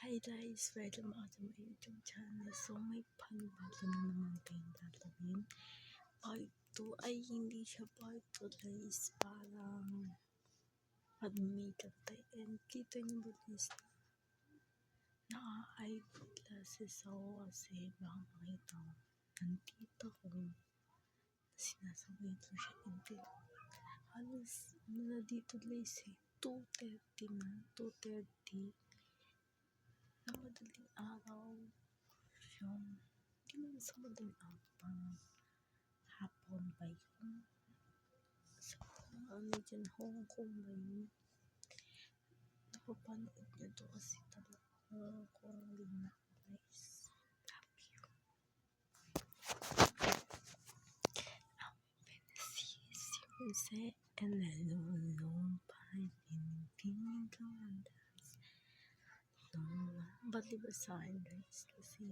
Hi guys! Welcome back to my YouTube channel. So may panibago na naman kayong gagawin. Part 2 ay hindi siya part 2 guys. Parang mag-makeup tayo. And kita niyo ba guys naka-eye glasses ako kasi baka makita ko ng tito ko na sinasabay ko siya. And then halos na dito guys 2:30 na. 2:30 na madaling araw yun. Hindi naman sa madaling araw, parang hapon ba yun? Sa dyan Hong Kong ba yun? Napapanood nyo to kasi talagang kurang na guys. Love you. Ang pinasisi and nalulumpay pinipinig ko ang dance. Ba't diba sa akin guys? Kasi